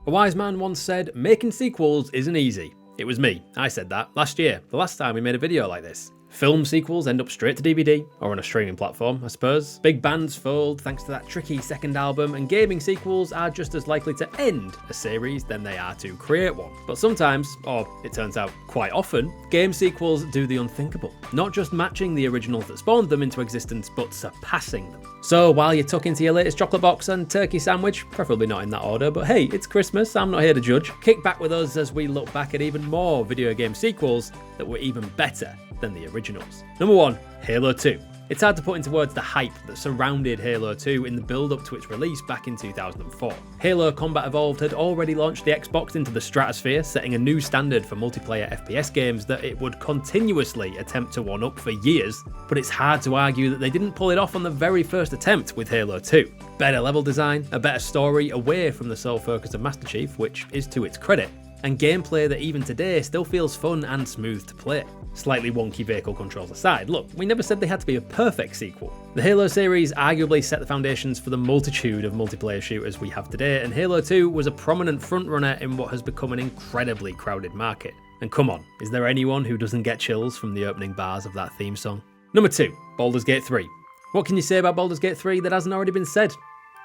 A wise man once said, making sequels isn't easy. It was me. I said that last year, the last time we made a video like this. Film sequels end up straight to DVD, or on a streaming platform, I suppose. Big bands fold thanks to that tricky second album, and gaming sequels are just as likely to end a series than they are to create one. But sometimes, or it turns out quite often, game sequels do the unthinkable. Not just matching the originals that spawned them into existence, but surpassing them. So while you tuck into your latest chocolate box and turkey sandwich, preferably not in that order, but hey, it's Christmas, I'm not here to judge, kick back with us as we look back at even more video game sequels that were even better than the originals. Number 1, Halo 2. It's hard to put into words the hype that surrounded Halo 2 in the build-up to its release back in 2004. Halo Combat Evolved had already launched the Xbox into the stratosphere, setting a new standard for multiplayer FPS games that it would continuously attempt to one-up for years, but it's hard to argue that they didn't pull it off on the very first attempt with Halo 2. Better level design, a better story away from the sole focus of Master Chief, which is to its credit, and gameplay that even today still feels fun and smooth to play. Slightly wonky vehicle controls aside, look, we never said they had to be a perfect sequel. The Halo series arguably set the foundations for the multitude of multiplayer shooters we have today, and Halo 2 was a prominent frontrunner in what has become an incredibly crowded market. And come on, is there anyone who doesn't get chills from the opening bars of that theme song? Number 2, Baldur's Gate 3. What can you say about Baldur's Gate 3 that hasn't already been said?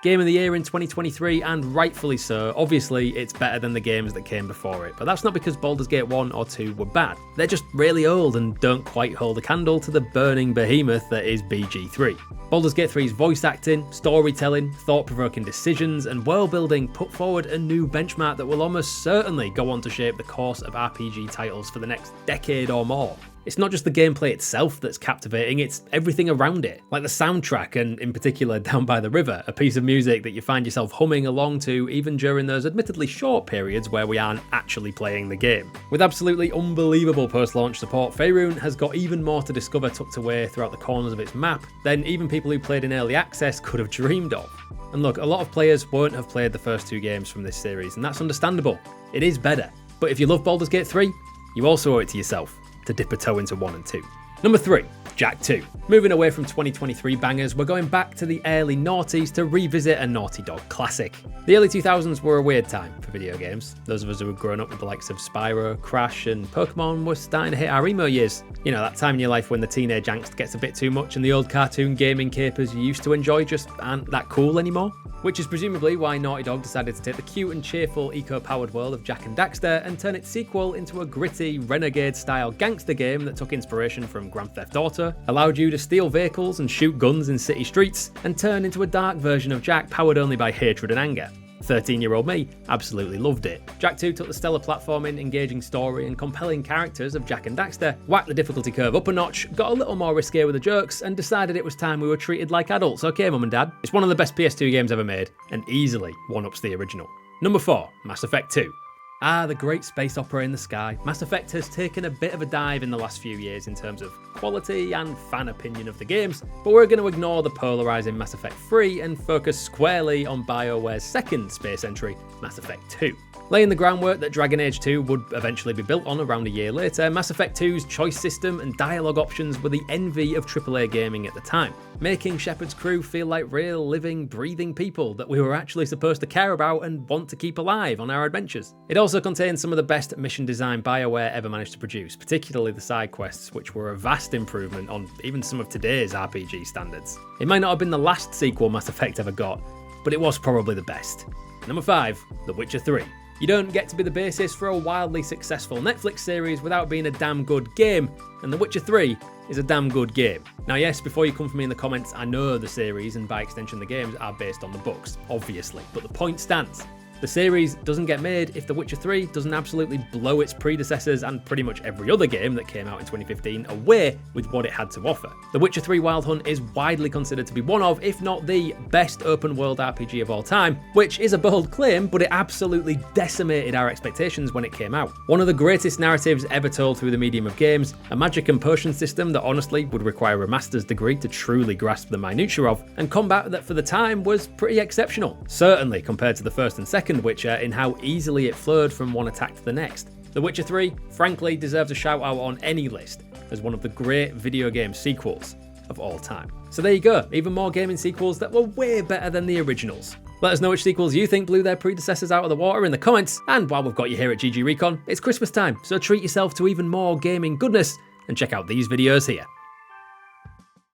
Game of the Year in 2023, and rightfully so. Obviously, it's better than the games that came before it, but that's not because Baldur's Gate 1 or 2 were bad. They're just really old and don't quite hold a candle to the burning behemoth that is BG3. Baldur's Gate 3's voice acting, storytelling, thought-provoking decisions, and world-building put forward a new benchmark that will almost certainly go on to shape the course of RPG titles for the next decade or more. It's not just the gameplay itself that's captivating, it's everything around it. Like the soundtrack, and in particular Down by the River, a piece of music that you find yourself humming along to even during those admittedly short periods where we aren't actually playing the game. With absolutely unbelievable post-launch support, Faerun has got even more to discover tucked away throughout the corners of its map than even people who played in early access could have dreamed of. And look, a lot of players won't have played the first 2 games from this series, and that's understandable. It is better. But if you love Baldur's Gate 3, you also owe it to yourself to dip a toe into 1 and 2. Number 3, Jak 2. Moving away from 2023 bangers, we're going back to the early noughties to revisit a Naughty Dog classic. The early 2000s were a weird time for video games. Those of us who had grown up with the likes of Spyro, Crash, and Pokemon were starting to hit our emo years. You know, that time in your life when the teenage angst gets a bit too much and the old cartoon gaming capers you used to enjoy just aren't that cool anymore. Which is presumably why Naughty Dog decided to take the cute and cheerful eco-powered world of Jak and Daxter and turn its sequel into a gritty, renegade-style gangster game that took inspiration from Grand Theft Auto, allowed you to steal vehicles and shoot guns in city streets, and turn into a dark version of Jak powered only by hatred and anger. 13-year-old me absolutely loved it. Jak 2 took the stellar platforming, engaging story, and compelling characters of Jak and Daxter, whacked the difficulty curve up a notch, got a little more risque with the jokes, and decided it was time we were treated like adults. Okay, Mum and Dad? It's one of the best PS2 games ever made, and easily one-ups the original. Number 4, Mass Effect 2. Ah, the great space opera in the sky. Mass Effect has taken a bit of a dive in the last few years in terms of quality and fan opinion of the games, but we're going to ignore the polarising Mass Effect 3 and focus squarely on BioWare's second space entry, Mass Effect 2. Laying the groundwork that Dragon Age 2 would eventually be built on around a year later, Mass Effect 2's choice system and dialogue options were the envy of AAA gaming at the time, making Shepard's crew feel like real, living, breathing people that we were actually supposed to care about and want to keep alive on our adventures. It also contained some of the best mission design BioWare ever managed to produce, particularly the side quests, which were a vast improvement on even some of today's RPG standards. It might not have been the last sequel Mass Effect ever got, but it was probably the best. Number 5, The Witcher 3. You don't get to be the basis for a wildly successful Netflix series without being a damn good game, and The Witcher 3 is a damn good game. Now yes, before you come for me in the comments, I know the series and by extension the games are based on the books, obviously, but the point stands. The series doesn't get made if The Witcher 3 doesn't absolutely blow its predecessors and pretty much every other game that came out in 2015 away with what it had to offer. The Witcher 3 Wild Hunt is widely considered to be one of, if not the best open world RPG of all time, which is a bold claim, but it absolutely decimated our expectations when it came out. One of the greatest narratives ever told through the medium of games, a magic and potion system that honestly would require a master's degree to truly grasp the minutiae of, and combat that for the time was pretty exceptional, certainly compared to the first and second Witcher in how easily it flowed from one attack to the next. The Witcher 3, frankly, deserves a shout out on any list as one of the great video game sequels of all time. So there you go, even more gaming sequels that were way better than the originals. Let us know which sequels you think blew their predecessors out of the water in the comments, and while we've got you here at GG Recon, it's Christmas time, so treat yourself to even more gaming goodness and check out these videos here.